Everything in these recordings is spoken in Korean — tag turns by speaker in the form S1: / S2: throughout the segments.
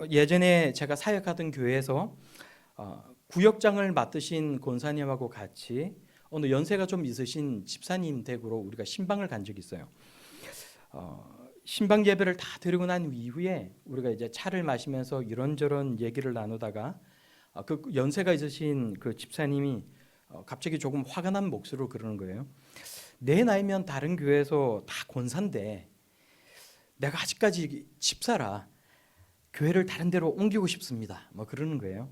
S1: 예전에 제가 사역하던 교회에서 구역장을 맡으신 권사님하고 같이 어느 연세가 좀 있으신 집사님 댁으로 우리가 신방을 간 적이 있어요. 신방 예배를 다 드리고 난 이후에 우리가 이제 차를 마시면서 이런저런 얘기를 나누다가 그 연세가 있으신 그 집사님이 갑자기 조금 화가 난 목소리로 그러는 거예요. 내 나이면 다른 교회에서 다 권사인데 내가 아직까지 집사라, 교회를 다른 데로 옮기고 싶습니다. 뭐 그러는 거예요.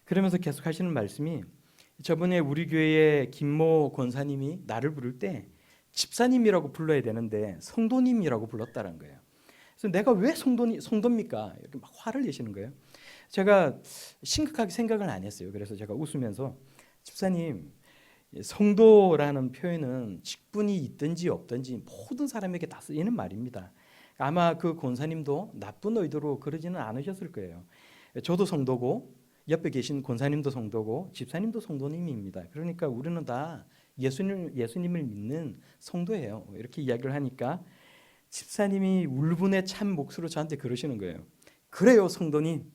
S1: 그러면서 계속 하시는 말씀이, 저번에 우리 교회의 김모 권사님이 나를 부를 때 집사님이라고 불러야 되는데 성도님이라고 불렀다는 거예요. 그래서 내가 왜 성도입니까? 이렇게 막 화를 내시는 거예요. 제가 심각하게 생각을 안 했어요. 그래서 제가 웃으면서, 집사님, 성도라는 표현은 직분이 있든지 없든지 모든 사람에게 다 쓰이는 말입니다. 아마 그 권사님도 나쁜 의도로 그러지는 않으셨을 거예요. 저도 성도고 옆에 계신 권사님도 성도고 집사님도 성도님입니다. 그러니까 우리는 다 예수님을 믿는 성도예요. 이렇게 이야기를 하니까 집사님이 울분에 찬 목소리로 저한테 그러시는 거예요. 그래요, 성도님.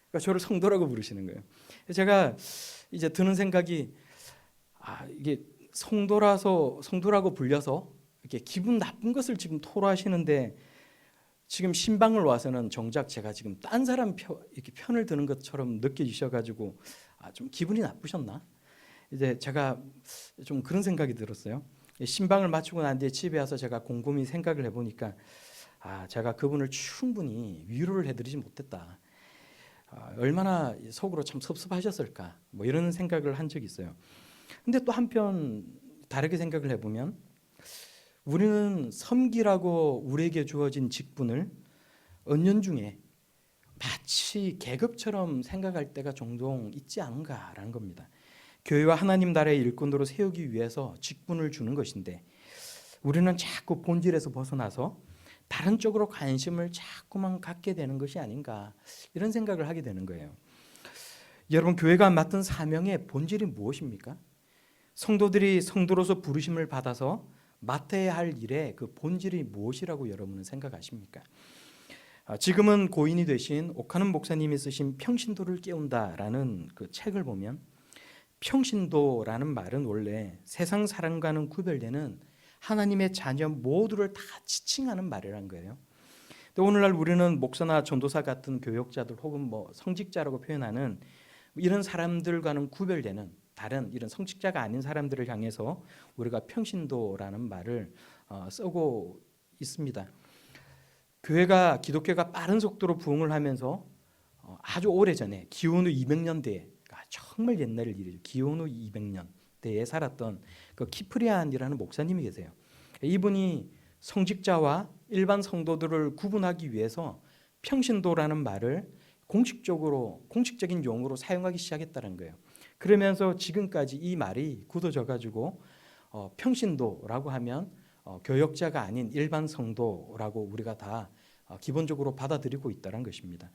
S1: 그러니까 저를 성도라고 부르시는 거예요. 제가 이제 드는 생각이, 이게 성도라고 불려서 이렇게 기분 나쁜 것을 지금 토로하시는데, 지금 신방을 와서는 정작 제가 지금 딴 사람 이렇게 편을 드는 것처럼 느껴지셔가지고 좀 기분이 나쁘셨나? 이제 제가 좀 그런 생각이 들었어요. 신방을 마치고 난 뒤에 집에 와서 제가 곰곰이 생각을 해보니까 제가 그분을 충분히 위로를 해드리지 못했다. 얼마나 속으로 참 섭섭하셨을까, 뭐 이런 생각을 한 적이 있어요. 근데 또 한편 다르게 생각을 해보면, 우리는 섬기라고 우리에게 주어진 직분을 은연중에 마치 계급처럼 생각할 때가 종종 있지 않은가라는 겁니다. 교회와 하나님 나라의 일꾼으로 세우기 위해서 직분을 주는 것인데, 우리는 자꾸 본질에서 벗어나서 다른 쪽으로 관심을 자꾸만 갖게 되는 것이 아닌가, 이런 생각을 하게 되는 거예요. 여러분, 교회가 맡은 사명의 본질이 무엇입니까? 성도들이 성도로서 부르심을 받아서 맡아야 할 일의 그 본질이 무엇이라고 여러분은 생각하십니까? 지금은 고인이 되신 옥하는 목사님이 쓰신 평신도를 깨운다라는 그 책을 보면, 평신도라는 말은 원래 세상 사람과는 구별되는 하나님의 자녀 모두를 다 지칭하는 말이라는 거예요. 근데 오늘날 우리는 목사나 전도사 같은 교역자들 혹은 뭐 성직자라고 표현하는 이런 사람들과는 구별되는 다른 이런 성직자가 아닌 사람들을 향해서 우리가 평신도라는 말을 쓰고 있습니다. 기독교가 빠른 속도로 부흥을 하면서 아주 오래전에 기원 후 200년대에, 정말 옛날 일이죠. 기원 후 200년대에 살았던 그 키프리안이라는 목사님이 계세요. 이분이 성직자와 일반 성도들을 구분하기 위해서 평신도라는 말을 공식적인 용어로 사용하기 시작했다는 거예요. 그러면서 지금까지 이 말이 굳어져 가지고 평신도라고 하면 교역자가 아닌 일반 성도라고 우리가 다 기본적으로 받아들이고 있다는 것입니다.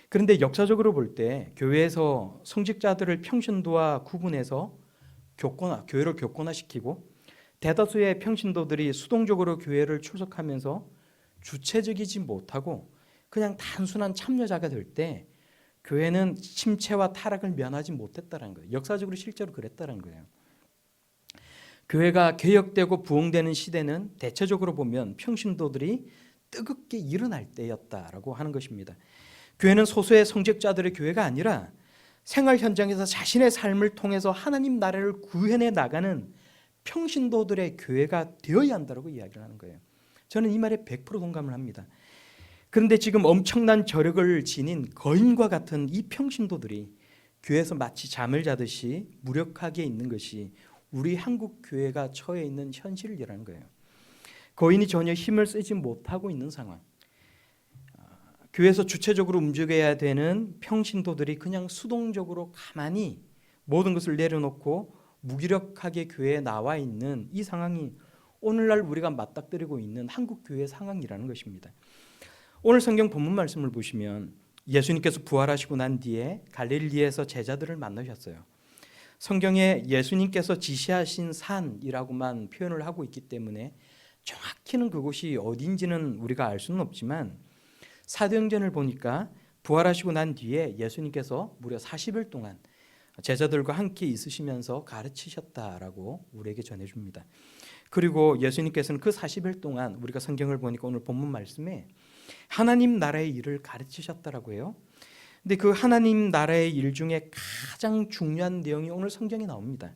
S1: 그런데 역사적으로 볼 때 교회에서 성직자들을 평신도와 구분해서 교회를 교권화시키고, 대다수의 평신도들이 수동적으로 교회를 출석하면서 주체적이지 못하고 그냥 단순한 참여자가 될 때 교회는 침체와 타락을 면하지 못했다는 거예요. 역사적으로 실제로 그랬다는 거예요. 교회가 개혁되고 부흥되는 시대는 대체적으로 보면 평신도들이 뜨겁게 일어날 때였다라고 하는 것입니다. 교회는 소수의 성직자들의 교회가 아니라 생활 현장에서 자신의 삶을 통해서 하나님 나라를 구현해 나가는 평신도들의 교회가 되어야 한다고 이야기를 하는 거예요. 저는 이 말에 100% 동감을 합니다. 그런데 지금 엄청난 저력을 지닌 거인과 같은 이 평신도들이 교회에서 마치 잠을 자듯이 무력하게 있는 것이 우리 한국 교회가 처해 있는 현실이라는 거예요. 거인이 전혀 힘을 쓰지 못하고 있는 상황. 교회에서 주체적으로 움직여야 되는 평신도들이 그냥 수동적으로 가만히 모든 것을 내려놓고 무기력하게 교회에 나와 있는 이 상황이 오늘날 우리가 맞닥뜨리고 있는 한국 교회의 상황이라는 것입니다. 오늘 성경 본문 말씀을 보시면 예수님께서 부활하시고 난 뒤에 갈릴리에서 제자들을 만나셨어요. 성경에 예수님께서 지시하신 산이라고만 표현을 하고 있기 때문에 정확히는 그곳이 어딘지는 우리가 알 수는 없지만, 사도행전을 보니까 부활하시고 난 뒤에 예수님께서 무려 40일 동안 제자들과 함께 있으시면서 가르치셨다라고 우리에게 전해줍니다. 그리고 예수님께서는 그 40일 동안 우리가 성경을 보니까 오늘 본문 말씀에 하나님 나라의 일을 가르치셨다라고 해요. 근데 그 하나님 나라의 일 중에 가장 중요한 내용이 오늘 성경에 나옵니다.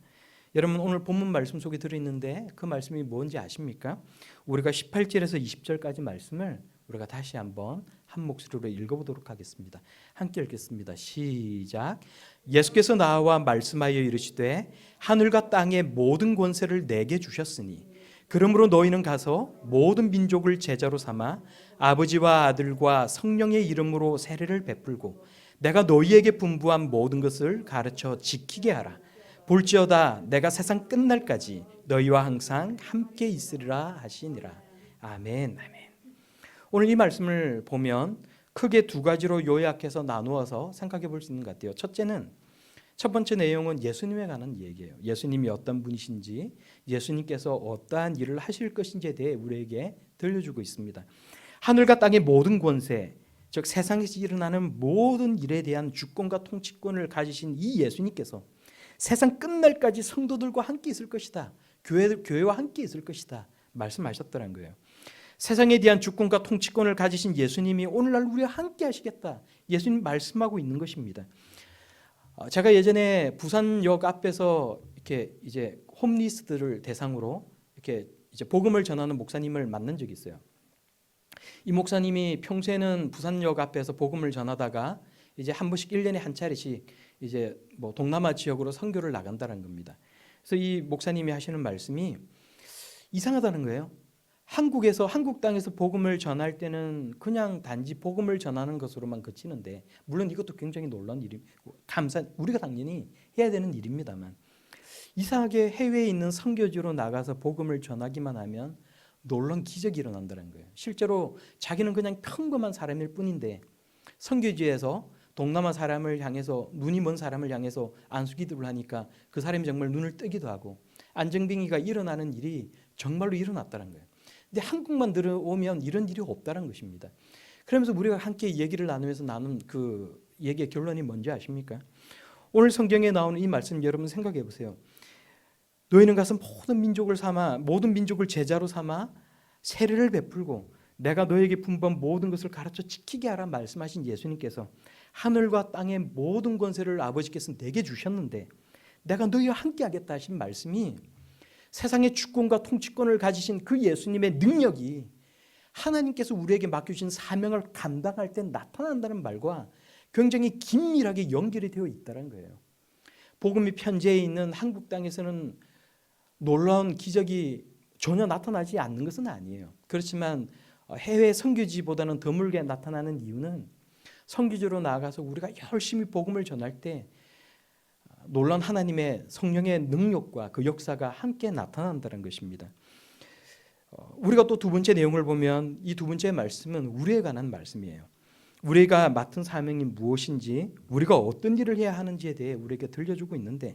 S1: 여러분 오늘 본문 말씀 속에 들어있는데 그 말씀이 뭔지 아십니까? 우리가 18절에서 20절까지 말씀을 우리가 다시 한번 한 목소리로 읽어보도록 하겠습니다. 함께 읽겠습니다. 시작. 예수께서 나와 말씀하여 이르시되 하늘과 땅의 모든 권세를 내게 주셨으니 그러므로 너희는 가서 모든 민족을 제자로 삼아 아버지와 아들과 성령의 이름으로 세례를 베풀고 내가 너희에게 분부한 모든 것을 가르쳐 지키게 하라. 볼지어다 내가 세상 끝날까지 너희와 항상 함께 있으리라 하시니라. 아멘. 아멘. 오늘 이 말씀을 보면 크게 두 가지로 요약해서 나누어서 생각해 볼 수 있는 것 같아요. 첫 번째 내용은 예수님에 관한 얘기예요. 예수님이 어떤 분이신지, 예수님께서 어떠한 일을 하실 것인지에 대해 우리에게 들려주고 있습니다. 하늘과 땅의 모든 권세, 즉 세상에서 일어나는 모든 일에 대한 주권과 통치권을 가지신 이 예수님께서 세상 끝날까지 성도들과 함께 있을 것이다. 교회와 함께 있을 것이다. 말씀하셨다는 거예요. 세상에 대한 주권과 통치권을 가지신 예수님이 오늘날 우리와 함께 하시겠다. 예수님 말씀하고 있는 것입니다. 제가 예전에 부산역 앞에서 이렇게 이제 홈리스들을 대상으로 이렇게 이제 복음을 전하는 목사님을 만난 적이 있어요. 이 목사님이 평소에는 부산역 앞에서 복음을 전하다가 이제 한 번씩 1년에 한 차례씩 이제 뭐 동남아 지역으로 선교를 나간다는 겁니다. 그래서 이 목사님이 하시는 말씀이 이상하다는 거예요. 한국 땅에서 복음을 전할 때는 그냥 단지 복음을 전하는 것으로만 그치는데, 물론 이것도 굉장히 놀라운 일이 우리가 당연히 해야 되는 일입니다만, 이상하게 해외에 있는 선교지로 나가서 복음을 전하기만 하면 놀라운 기적이 일어난다는 거예요. 실제로 자기는 그냥 평범한 사람일 뿐인데 선교지에서 동남아 사람을 향해서, 눈이 먼 사람을 향해서 안수기도를 하니까 그 사람이 정말 눈을 뜨기도 하고 안정병이가 일어나는 일이 정말로 일어났다는 거예요. 근데 한국만 들어오면 이런 일이 없다는 것입니다. 그러면서 우리가 함께 얘기를 나누면서 나눈 그 얘기의 결론이 뭔지 아십니까? 오늘 성경에 나오는 이 말씀 여러분 생각해 보세요. 너희는 가서 모든 민족을 제자로 삼아 세례를 베풀고 내가 너에게 분부한 모든 것을 가르쳐 지키게 하라 말씀하신 예수님께서 하늘과 땅의 모든 권세를 아버지께서 내게 주셨는데 내가 너희와 함께 하겠다 하신 말씀이, 세상의 주권과 통치권을 가지신 그 예수님의 능력이 하나님께서 우리에게 맡겨주신 사명을 감당할 때 나타난다는 말과 굉장히 긴밀하게 연결이 되어 있다는 거예요. 복음이 편지에 있는 한국 땅에서는 놀라운 기적이 전혀 나타나지 않는 것은 아니에요. 그렇지만 해외 선교지보다는 드물게 나타나는 이유는 선교지로 나가서 우리가 열심히 복음을 전할 때 놀라운 하나님의 성령의 능력과 그 역사가 함께 나타난다는 것입니다. 우리가 또 두 번째 내용을 보면 이 두 번째 말씀은 우리에 관한 말씀이에요. 우리가 맡은 사명이 무엇인지, 우리가 어떤 일을 해야 하는지에 대해 우리에게 들려주고 있는데,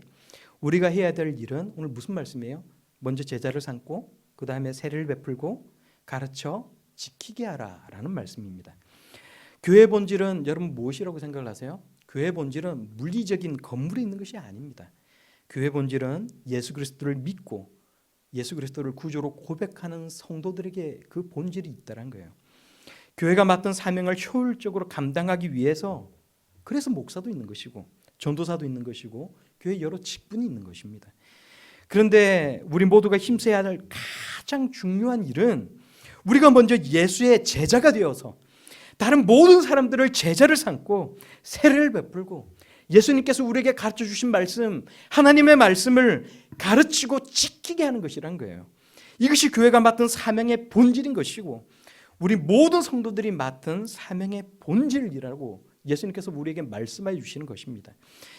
S1: 우리가 해야 될 일은 오늘 무슨 말씀이에요? 먼저 제자를 삼고 그 다음에 세례를 베풀고 가르쳐 지키게 하라라는 말씀입니다. 교회의 본질은 여러분 무엇이라고 생각을 하세요? 교회의 본질은 물리적인 건물이 있는 것이 아닙니다. 교회의 본질은 예수 그리스도를 믿고 예수 그리스도를 구주로 고백하는 성도들에게 그 본질이 있다는 거예요. 교회가 맡은 사명을 효율적으로 감당하기 위해서, 그래서 목사도 있는 것이고 전도사도 있는 것이고 교회 여러 직분이 있는 것입니다. 그런데 우리 모두가 힘써야 할 가장 중요한 일은 우리가 먼저 예수의 제자가 되어서 다른 모든 사람들을 제자를 삼고 세례를 베풀고 예수님께서 우리에게 가르쳐 주신 말씀, 하나님의 말씀을 가르치고 지키게 하는 것이란 거예요. 이것이 교회가 맡은 사명의 본질인 것이고 우리 모든 성도들이 맡은 사명의 본질이라고 예수님께서 우리에게 말씀해 주시는 것입니다.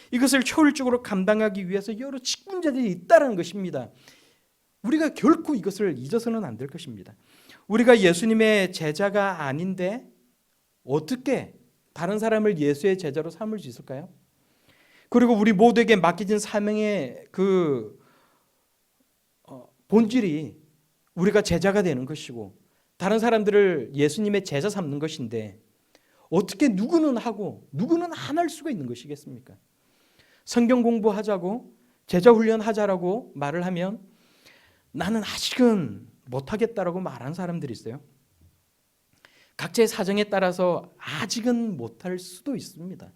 S1: 이것을 효율적으로 감당하기 위해서 여러 직분자들이 있다는 것입니다. 우리가 결코 이것을 잊어서는 안 될 것입니다. 우리가 예수님의 제자가 아닌데 어떻게 다른 사람을 예수의 제자로 삼을 수 있을까요? 그리고 우리 모두에게 맡겨진 사명의 그 본질이 우리가 제자가 되는 것이고 다른 사람들을 예수님의 제자 삼는 것인데 어떻게 누구는 하고 누구는 안 할 수가 있는 것이겠습니까? 성경 공부하자고 제자 훈련하자라고 말을 하면 나는 아직은 못하겠다라고 말하는 사람들이 있어요. 각자의 사정에 따라서 아직은 못할 수도 있습니다.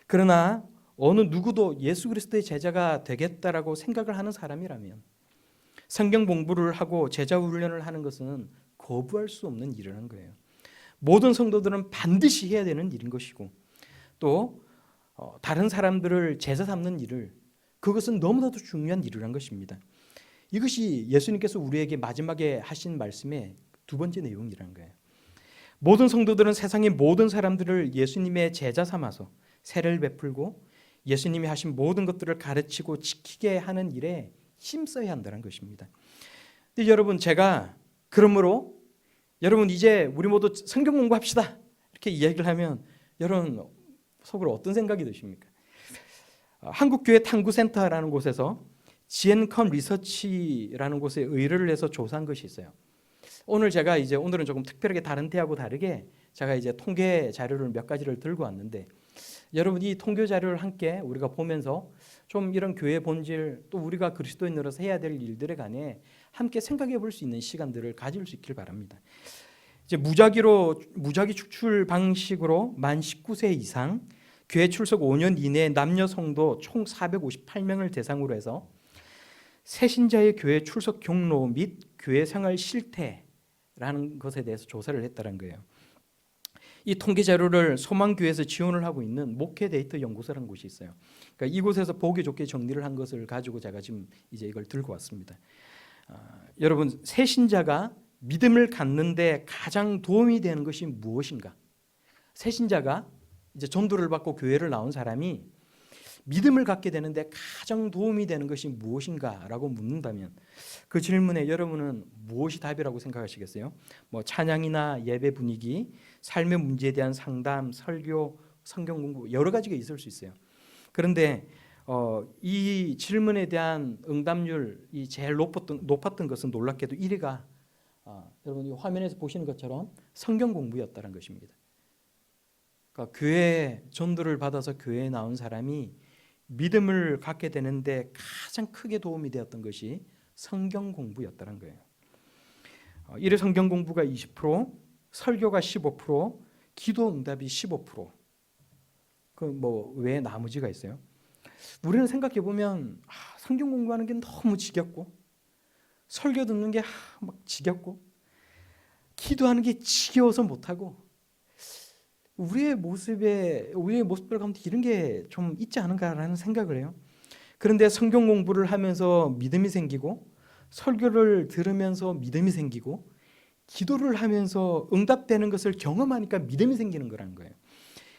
S1: 그러나 어느 누구도 예수 그리스도의 제자가 되겠다라고 생각을 하는 사람이라면 성경 공부를 하고 제자 훈련을 하는 것은 거부할 수 없는 일이라는 거예요. 모든 성도들은 반드시 해야 되는 일인 것이고 또 다른 사람들을 제자 삼는 일을 그것은 너무나도 중요한 일이라는 것입니다. 이것이 예수님께서 우리에게 마지막에 하신 말씀의 두 번째 내용이라는 거예요. 모든 성도들은 세상의 모든 사람들을 예수님의 제자 삼아서 세례를 베풀고 예수님이 하신 모든 것들을 가르치고 지키게 하는 일에 힘써야 한다는 것입니다. 근데 여러분 제가 그러므로 여러분 이제 우리 모두 성경 공부합시다 이렇게 이야기를 하면 여러분 속으로 어떤 생각이 드십니까? 한국교회 탐구센터라는 곳에서 지앤컴 리서치라는 곳에 의뢰를 해서 조사한 것이 있어요. 오늘은 조금 특별하게 다른 때하고 다르게 제가 이제 통계 자료를 몇 가지를 들고 왔는데 여러분 이 통계 자료를 함께 우리가 보면서 좀 이런 교회 본질 또 우리가 그리스도인으로서 해야 될 일들에 관해 함께 생각해 볼 수 있는 시간들을 가질 수 있길 바랍니다. 이제 무작위 축출 방식으로 만 19세 이상 교회 출석 5년 이내 남녀 성도 총 458명을 대상으로 해서 새신자의 교회 출석 경로 및 교회 생활 실태라는 것에 대해서 조사를 했다는 거예요. 이 통계 자료를 소망교회에서 지원을 하고 있는 목회 데이터 연구소라는 곳이 있어요. 그러니까 이곳에서 보기 좋게 정리를 한 것을 가지고 제가 지금 이제 이걸 들고 왔습니다. 여러분 새신자가 믿음을 갖는데 가장 도움이 되는 것이 무엇인가? 새신자가 이제 전도를 받고 교회를 나온 사람이 믿음을 갖게 되는데 가장 도움이 되는 것이 무엇인가라고 묻는다면 그 질문에 여러분은 무엇이 답이라고 생각하시겠어요? 뭐 찬양이나 예배 분위기, 삶의 문제에 대한 상담, 설교, 성경 공부 여러 가지가 있을 수 있어요. 그런데 이 질문에 대한 응답률이 제일 높았던 것은 놀랍게도 1위가 여러분 이 화면에서 보시는 것처럼 성경 공부였다는 것입니다. 그러니까 교회 전도를 받아서 교회에 나온 사람이 믿음을 갖게 되는데 가장 크게 도움이 되었던 것이 성경 공부였다는 거예요. 1회 성경 공부가 20%, 설교가 15%, 기도 응답이 15%. 그 뭐 왜 나머지가 있어요? 우리는 생각해 보면 성경 공부하는 게 너무 지겹고 설교 듣는 게 막 지겹고 기도하는 게 지겨워서 못 하고 우리의 모습들 가운데 이런 게 좀 있지 않은가라는 생각을 해요. 그런데 성경 공부를 하면서 믿음이 생기고 설교를 들으면서 믿음이 생기고 기도를 하면서 응답되는 것을 경험하니까 믿음이 생기는 거라는 거예요.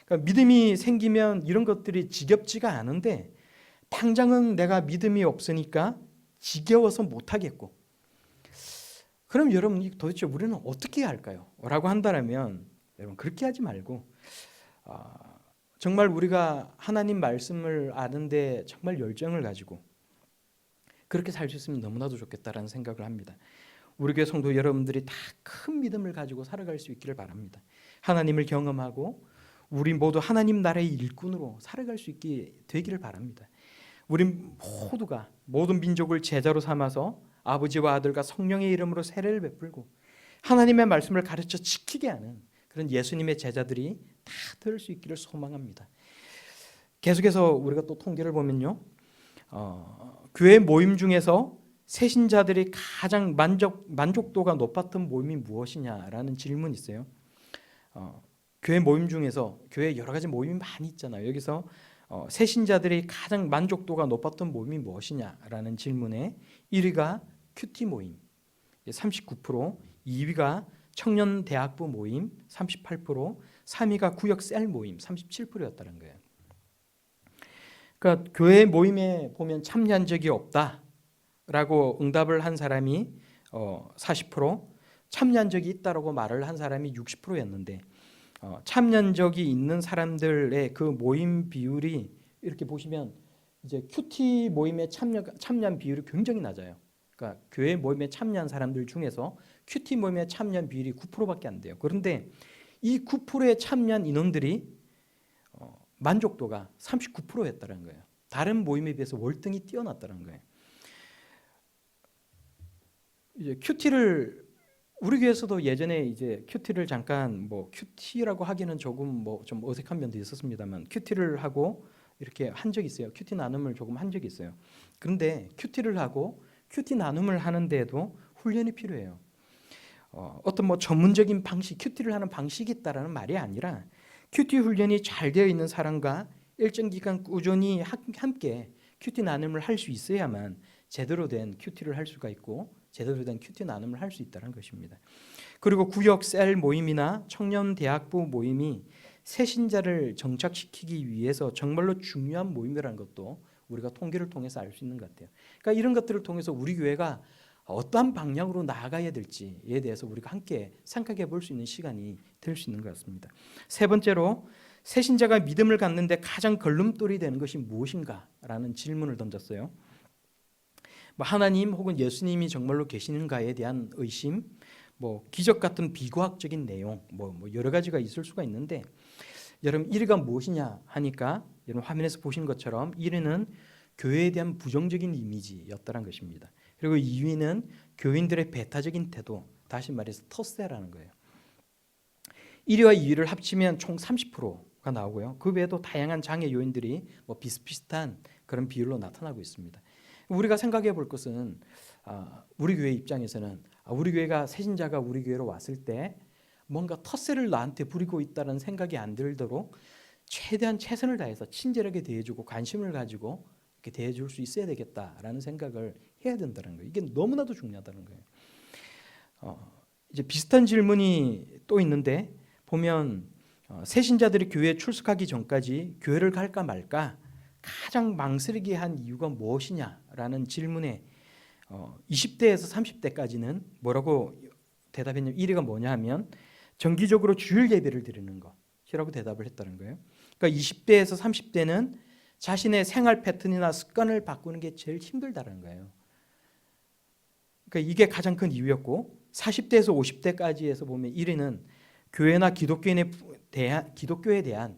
S1: 그러니까 믿음이 생기면 이런 것들이 지겹지가 않은데 당장은 내가 믿음이 없으니까 지겨워서 못 하겠고 그럼 여러분 도대체 우리는 어떻게 해야 할까요? 라고 한다면 여러분 그렇게 하지 말고 정말 우리가 하나님 말씀을 아는데 정말 열정을 가지고 그렇게 살 수 있으면 너무나도 좋겠다라는 생각을 합니다. 우리 교회 성도 여러분들이 다 큰 믿음을 가지고 살아갈 수 있기를 바랍니다. 하나님을 경험하고 우리 모두 하나님 나라의 일꾼으로 살아갈 수 있게 되기를 바랍니다. 우리 모두가 모든 민족을 제자로 삼아서 아버지와 아들과 성령의 이름으로 세례를 베풀고 하나님의 말씀을 가르쳐 지키게 하는 그런 예수님의 제자들이 다 될 수 있기를 소망합니다. 계속해서 우리가 또 통계를 보면요, 교회 모임 중에서 새신자들이 가장 만족도가 높았던 모임이 무엇이냐라는 질문이 있어요. 교회 모임 중에서 교회 여러 가지 모임이 많이 있잖아요. 여기서 새신자들이 가장 만족도가 높았던 모임이 무엇이냐라는 질문에 1위가 큐티 모임 39%, 2위가 청년 대학부 모임 38%, 3위가 구역 셀 모임 37%였다는 거예요. 그러니까 교회 모임에 보면 참여한 적이 없다라고 응답을 한 사람이 40%, 참여한 적이 있다라고 말을 한 사람이 60%였는데 참여한 적이 있는 사람들의 그 모임 비율이 이렇게 보시면 이제 큐티 모임에 참여한 비율이 굉장히 낮아요. 그러니까 교회 모임에 참여한 사람들 중에서 큐티 모임에 참여한 비율이 9%밖에 안 돼요. 그런데 이 9%에 참여한 인원들이 만족도가 39%였다는 거예요. 다른 모임에 비해서 월등히 뛰어났다는 거예요. 이제 큐티를 우리 교회에서도 예전에 이제 큐티를 잠깐 뭐 큐티라고 하기는 조금 뭐 좀 어색한 면도 있었습니다만 큐티를 하고 이렇게 한 적이 있어요. 큐티 나눔을 조금 한 적이 있어요. 그런데 큐티를 하고 큐티 나눔을 하는데도 훈련이 필요해요. 어떤 뭐 전문적인 방식, 큐티를 하는 방식이 있다라는 말이 아니라 큐티 훈련이 잘 되어 있는 사람과 일정 기간 꾸준히 함께 큐티 나눔을 할 수 있어야만 제대로 된 큐티를 할 수가 있고 제대로 된 큐티 나눔을 할 수 있다는 것입니다. 그리고 구역 셀 모임이나 청년 대학부 모임이 새신자를 정착시키기 위해서 정말로 중요한 모임이라는 것도 우리가 통계를 통해서 알 수 있는 것 같아요. 그러니까 이런 것들을 통해서 우리 교회가 어떠한 방향으로 나아가야 될지에 대해서 우리가 함께 생각해 볼 수 있는 시간이 될 수 있는 것 같습니다. 세 번째로 새신자가 믿음을 갖는데 가장 걸림돌이 되는 것이 무엇인가라는 질문을 던졌어요. 하나님 혹은 예수님이 정말로 계시는가에 대한 의심, 뭐 기적 같은 비과학적인 내용, 뭐 여러 가지가 있을 수가 있는데 여러분 1위가 무엇이냐 하니까 여러분 화면에서 보시는 것처럼 1위는 교회에 대한 부정적인 이미지였다는 것입니다. 그리고 2위는 교인들의 배타적인 태도, 다시 말해서 텃세라는 거예요. 1위와 2위를 합치면 총 30%가 나오고요. 그 외에도 다양한 장애 요인들이 뭐 비슷비슷한 그런 비율로 나타나고 있습니다. 우리가 생각해 볼 것은 우리 교회 입장에서는 우리 교회가 새신자가 우리 교회로 왔을 때 뭔가 텃세를 나한테 부리고 있다는 생각이 안 들도록 최대한 최선을 다해서 친절하게 대해주고 관심을 가지고 이렇게 대해줄 수 있어야 되겠다라는 생각을 해야 된다는 거예요. 이게 너무나도 중요하다는 거예요. 이제 비슷한 질문이 또 있는데 보면 새신자들이 교회에 출석하기 전까지 교회를 갈까 말까 가장 망설이게 한 이유가 무엇이냐라는 질문에 20대에서 30대까지는 뭐라고 대답했냐면 1위가 뭐냐 하면 정기적으로 주일 예배를 드리는 것이라고 대답을 했다는 거예요. 그러니까 20대에서 30대는 자신의 생활 패턴이나 습관을 바꾸는 게 제일 힘들다는 거예요. 그러니까 이게 가장 큰 이유였고 40대에서 50대까지에서 보면 1위는 교회나 기독교인에 대한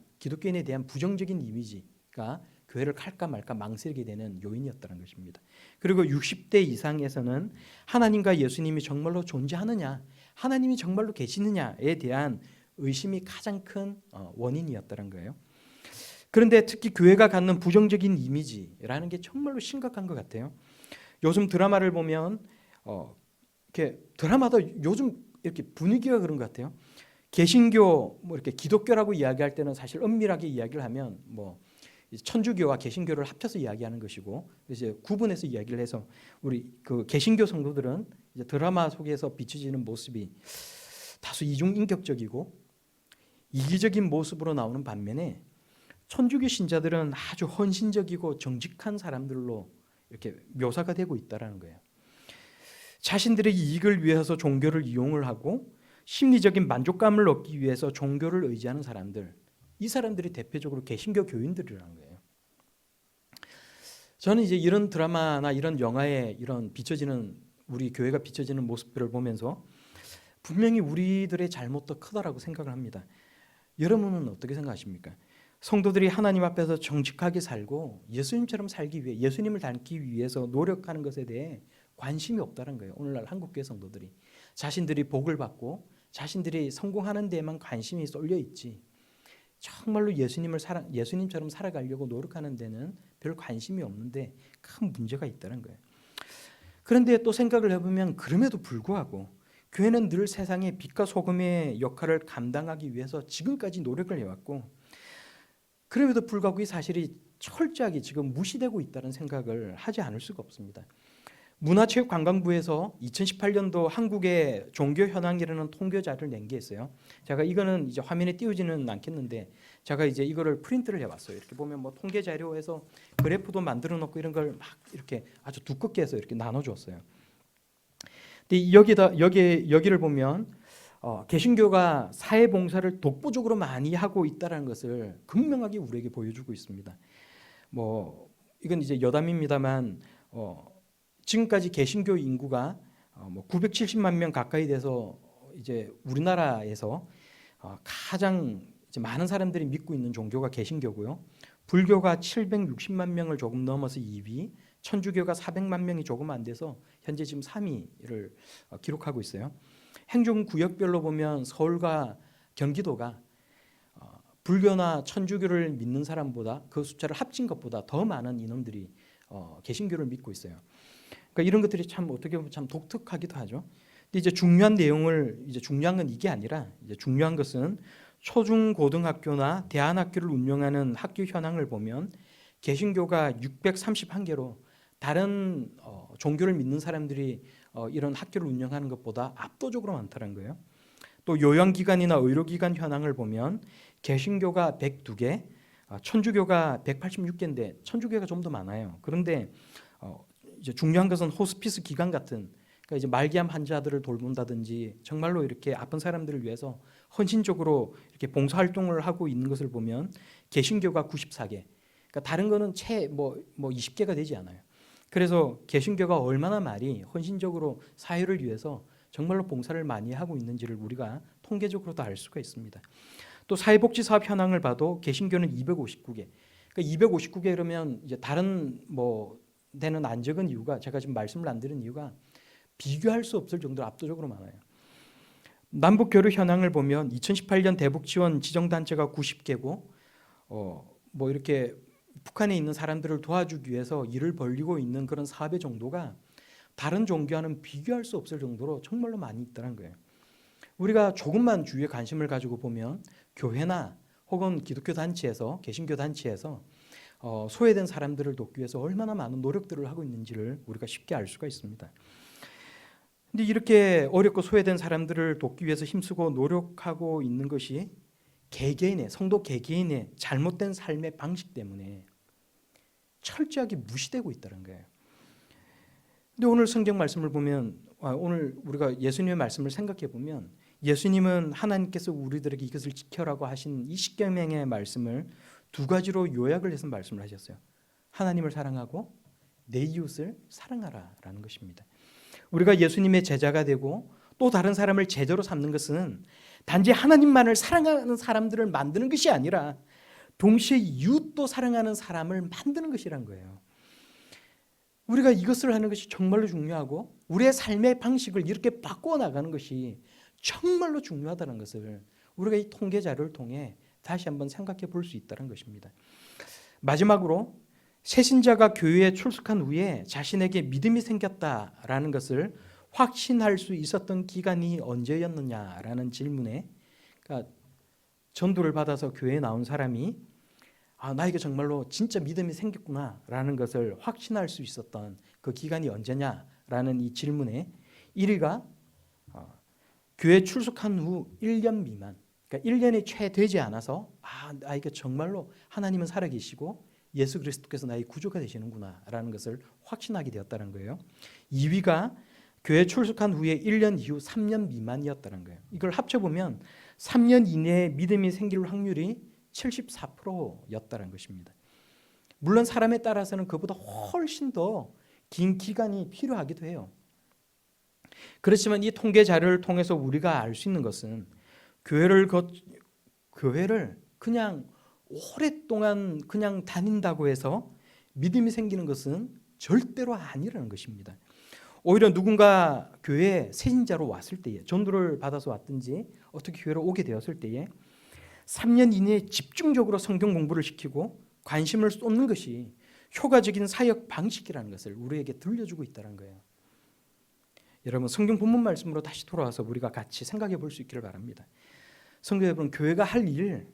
S1: 부정적인 이미지가 교회를 갈까 말까 망설이게 되는 요인이었다는 것입니다. 그리고 60대 이상에서는 하나님과 예수님이 정말로 존재하느냐, 하나님이 정말로 계시느냐에 대한 의심이 가장 큰 원인이었다는 거예요. 그런데 특히 교회가 갖는 부정적인 이미지라는 게 정말로 심각한 것 같아요. 요즘 드라마를 보면 이렇게 드라마도 요즘 이렇게 분위기가 그런 것 같아요. 개신교 뭐 이렇게 기독교라고 이야기할 때는 사실 엄밀하게 이야기를 하면 뭐 천주교와 개신교를 합쳐서 이야기하는 것이고 이제 구분해서 이야기를 해서 우리 그 개신교 성도들은 이제 드라마 속에서 비춰지는 모습이 다소 이중인격적이고 이기적인 모습으로 나오는 반면에 천주교 신자들은 아주 헌신적이고 정직한 사람들로 이렇게 묘사가 되고 있다라는 거예요. 자신들의 이익을 위해서 종교를 이용을 하고 심리적인 만족감을 얻기 위해서 종교를 의지하는 사람들, 이 사람들이 대표적으로 개신교 교인들이라는 거예요. 저는 이제 이런 드라마나 이런 영화에 이런 비춰지는 우리 교회가 비춰지는 모습들을 보면서 분명히 우리들의 잘못도 크다라고 생각을 합니다. 여러분은 어떻게 생각하십니까? 성도들이 하나님 앞에서 정직하게 살고 예수님처럼 살기 위해 예수님을 닮기 위해서 노력하는 것에 대해 관심이 없다는 거예요. 오늘날 한국교회 성도들이 자신들이 복을 받고 자신들이 성공하는 데에만 관심이 쏠려 있지 정말로 예수님처럼 살아가려고 노력하는 데는 별 관심이 없는데 큰 문제가 있다는 거예요. 그런데 또 생각을 해보면 그럼에도 불구하고 교회는 늘 세상의 빛과 소금의 역할을 감당하기 위해서 지금까지 노력을 해왔고 그럼에도 불구하고 이 사실이 철저하게 지금 무시되고 있다는 생각을 하지 않을 수가 없습니다. 문화체육관광부에서 2018년도 한국의 종교 현황이라는 통계 자료를 낸 게 있어요. 제가 이거는 이제 화면에 띄우지는 않겠는데 제가 이제 이거를 프린트를 해왔어요. 이렇게 보면 뭐 통계 자료에서 그래프도 만들어 놓고 이런 걸 막 이렇게 아주 두껍게 해서 이렇게 나눠줬어요. 근데 여기를 보면 개신교가 사회봉사를 독보적으로 많이 하고 있다는 것을 극명하게 우리에게 보여주고 있습니다. 뭐 이건 이제 여담입니다만 지금까지 개신교 인구가 뭐 970만 명 가까이 돼서 이제 우리나라에서 가장 이제 많은 사람들이 믿고 있는 종교가 개신교고요. 불교가 760만 명을 조금 넘어서 2위, 천주교가 400만 명이 조금 안 돼서 현재 지금 3위를 기록하고 있어요. 행정구역별로 보면 서울과 경기도가 불교나 천주교를 믿는 사람보다 그 숫자를 합친 것보다 더 많은 인원들이 개신교를 믿고 있어요. 그러니까 이런 것들이 참 어떻게 보면 참 독특하기도 하죠. 근데 이제 중요한 내용을 중요한 건 이게 아니라 이제 중요한 것은 초중고등학교나 대안학교를 운영하는 학교 현황을 보면 개신교가 631개로 다른 종교를 믿는 사람들이 이런 학교를 운영하는 것보다 압도적으로 많다는 거예요. 또 요양기관이나 의료기관 현황을 보면 개신교가 102개, 천주교가 186개인데 천주교가 좀 더 많아요. 그런데 이제 중요한 것은 호스피스 기관 같은, 그러니까 이제 말기암 환자들을 돌본다든지 정말로 이렇게 아픈 사람들을 위해서 헌신적으로 이렇게 봉사활동을 하고 있는 것을 보면 개신교가 94개, 그러니까 다른 거는 채 뭐 20개가 되지 않아요. 그래서 개신교가 얼마나 많이 헌신적으로 사회를 위해서 정말로 봉사를 많이 하고 있는지를 우리가 통계적으로도 알 수가 있습니다. 또 사회복지사업 현황을 봐도 개신교는 259개. 그러니까 259개 그러면 이제 다른 데는 안 적은 이유가, 제가 지금 말씀을 안 드린 이유가 비교할 수 없을 정도로 압도적으로 많아요. 남북교류 현황을 보면 2018년 대북 지원 지정단체가 90개고 이렇게 북한에 있는 사람들을 도와주기 위해서 일을 벌이고 있는 그런 사업의 정도가 다른 종교와는 비교할 수 없을 정도로 정말로 많이 있다는 거예요. 우리가 조금만 주위에 관심을 가지고 보면 교회나 혹은 기독교 단체에서, 개신교 단체에서 소외된 사람들을 돕기 위해서 얼마나 많은 노력들을 하고 있는지를 우리가 쉽게 알 수가 있습니다. 근데 이렇게 어렵고 소외된 사람들을 돕기 위해서 힘쓰고 노력하고 있는 것이 개개인의, 성도 개개인의 잘못된 삶의 방식 때문에 철저하게 무시되고 있다는 거예요. 근데 오늘 성경 말씀을 보면, 오늘 우리가 예수님의 말씀을 생각해 보면 예수님은 하나님께서 우리들에게 이것을 지켜라고 하신 이 십계명의 말씀을 두 가지로 요약을 해서 말씀을 하셨어요. 하나님을 사랑하고 내 이웃을 사랑하라라는 것입니다. 우리가 예수님의 제자가 되고 또 다른 사람을 제자로 삼는 것은 단지 하나님만을 사랑하는 사람들을 만드는 것이 아니라 동시에 이웃도 사랑하는 사람을 만드는 것이란 거예요. 우리가 이것을 하는 것이 정말로 중요하고 우리의 삶의 방식을 이렇게 바꾸어 나가는 것이 정말로 중요하다는 것을 우리가 이 통계 자료를 통해 다시 한번 생각해 볼 수 있다는 것입니다. 마지막으로 새신자가 교회에 출석한 후에 자신에게 믿음이 생겼다라는 것을 확신할 수 있었던 기간이 언제였느냐라는 질문에, 그러니까 전도를 받아서 교회에 나온 사람이 나에게 정말로 진짜 믿음이 생겼구나라는 것을 확신할 수 있었던 그 기간이 언제냐라는 이 질문에 1위가 교회 출석한 후 1년 미만, 그러니까 1년이 채 되지 않아서 나에게 정말로 하나님은 살아계시고 예수 그리스도께서 나의 구주가 되시는구나라는 것을 확신하게 되었다는 거예요. 2위가 교회 출석한 후에 1년 이후 3년 미만이었다는 거예요. 이걸 합쳐보면 3년 이내에 믿음이 생길 확률이 74%였다는 것입니다. 물론 사람에 따라서는 그보다 훨씬 더 긴 기간이 필요하기도 해요. 그렇지만 이 통계 자료를 통해서 우리가 알 수 있는 것은 교회를 그냥 오랫동안 그냥 다닌다고 해서 믿음이 생기는 것은 절대로 아니라는 것입니다. 오히려 누군가 교회에 새신자로 왔을 때에, 전도를 받아서 왔든지 어떻게 교회로 오게 되었을 때에 3년 이내에 집중적으로 성경 공부를 시키고 관심을 쏟는 것이 효과적인 사역 방식이라는 것을 우리에게 들려주고 있다는 거예요. 여러분, 성경 본문 말씀으로 다시 돌아와서 우리가 같이 생각해 볼 수 있기를 바랍니다. 성도 여러분, 교회가 할 일,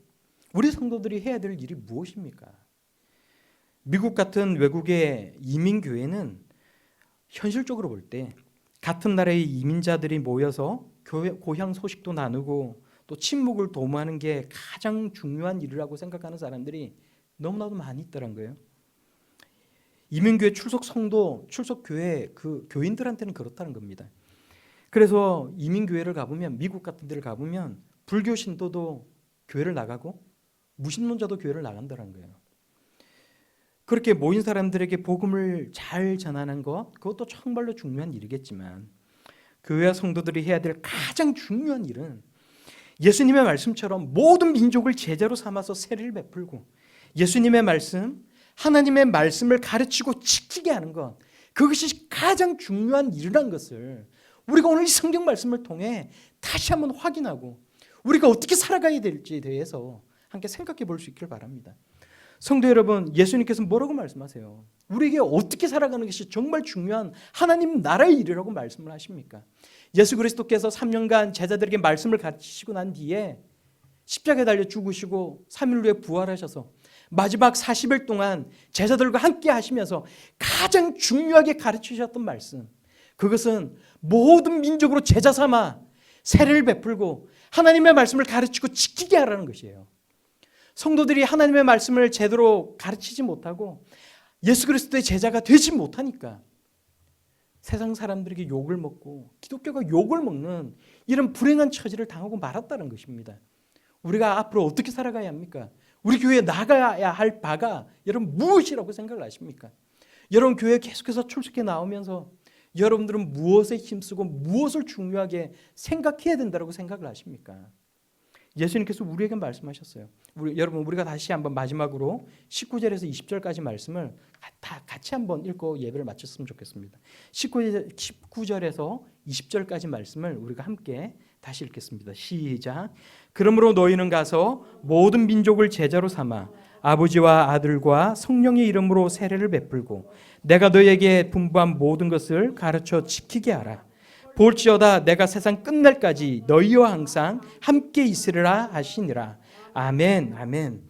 S1: 우리 성도들이 해야 될 일이 무엇입니까? 미국 같은 외국의 이민교회는 현실적으로 볼 때 같은 나라의 이민자들이 모여서 교회 고향 소식도 나누고 또 친목을 도모하는 게 가장 중요한 일이라고 생각하는 사람들이 너무나도 많이 있다는 거예요. 이민교회 출석 성도, 출석 교회 그 교인들한테는 그렇다는 겁니다. 그래서 이민교회를 가보면, 미국 같은 데를 가보면 불교 신도도 교회를 나가고 무신론자도 교회를 나간다는 거예요. 그렇게 모인 사람들에게 복음을 잘 전하는 것, 그것도 정말로 중요한 일이겠지만 교회와 성도들이 해야 될 가장 중요한 일은 예수님의 말씀처럼 모든 민족을 제자로 삼아서 세례를 베풀고 예수님의 말씀, 하나님의 말씀을 가르치고 지키게 하는 것, 그것이 가장 중요한 일이라는 것을 우리가 오늘 이 성경 말씀을 통해 다시 한번 확인하고 우리가 어떻게 살아가야 될지에 대해서 함께 생각해 볼 수 있기를 바랍니다. 성도 여러분, 예수님께서 뭐라고 말씀하세요? 우리에게 어떻게 살아가는 것이 정말 중요한 하나님 나라의 일이라고 말씀을 하십니까? 예수 그리스도께서 3년간 제자들에게 말씀을 가르치시고 난 뒤에 십자가에 달려 죽으시고 3일 후에 부활하셔서 마지막 40일 동안 제자들과 함께 하시면서 가장 중요하게 가르치셨던 말씀, 그것은 모든 민족으로 제자 삼아 세례를 베풀고 하나님의 말씀을 가르치고 지키게 하라는 것이에요. 성도들이 하나님의 말씀을 제대로 가르치지 못하고 예수 그리스도의 제자가 되지 못하니까 세상 사람들에게 욕을 먹고 기독교가 욕을 먹는 이런 불행한 처지를 당하고 말았다는 것입니다. 우리가 앞으로 어떻게 살아가야 합니까? 우리 교회에 나가야 할 바가 여러분 무엇이라고 생각을 하십니까? 여러분 교회에 계속해서 출석해 나오면서 여러분들은 무엇에 힘쓰고 무엇을 중요하게 생각해야 된다고 생각을 하십니까? 예수님께서 우리에게 말씀하셨어요. 여러분 우리가 다시 한번 마지막으로 19절에서 20절까지 말씀을 다 같이 한번 읽고 예배를 마쳤으면 좋겠습니다. 19절에서 20절까지 말씀을 우리가 함께 다시 읽겠습니다. 시작. 그러므로 너희는 가서 모든 민족을 제자로 삼아 아버지와 아들과 성령의 이름으로 세례를 베풀고 내가 너희에게 분부한 모든 것을 가르쳐 지키게 하라. 볼지어다 내가 세상 끝날까지 너희와 항상 함께 있으리라 하시니라. 아멘. 아멘.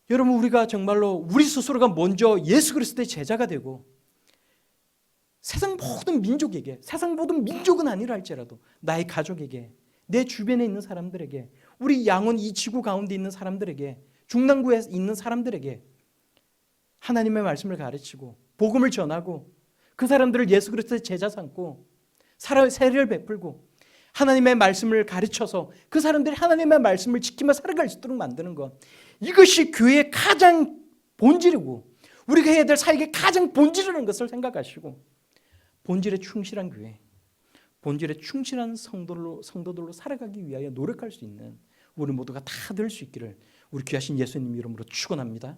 S1: 여러분 우리가 정말로 우리 스스로가 먼저 예수 그리스도의 제자가 되고 세상 모든 민족에게, 세상 모든 민족은 아니라 할지라도 나의 가족에게, 내 주변에 있는 사람들에게, 우리 양원 이 지구 가운데 있는 사람들에게, 중남구에 있는 사람들에게 하나님의 말씀을 가르치고 복음을 전하고 그 사람들을 예수 그리스도의 제자 삼고 세례를 베풀고 하나님의 말씀을 가르쳐서 그 사람들이 하나님의 말씀을 지키며 살아갈 수 있도록 만드는 것, 이것이 교회의 가장 본질이고 우리가 해야 될 사역의 가장 본질이라는 것을 생각하시고 본질에 충실한 교회, 본질에 충실한 성도들로 살아가기 위하여 노력할 수 있는 우리 모두가 다 될 수 있기를 우리 귀하신 예수님 이름으로 축원합니다.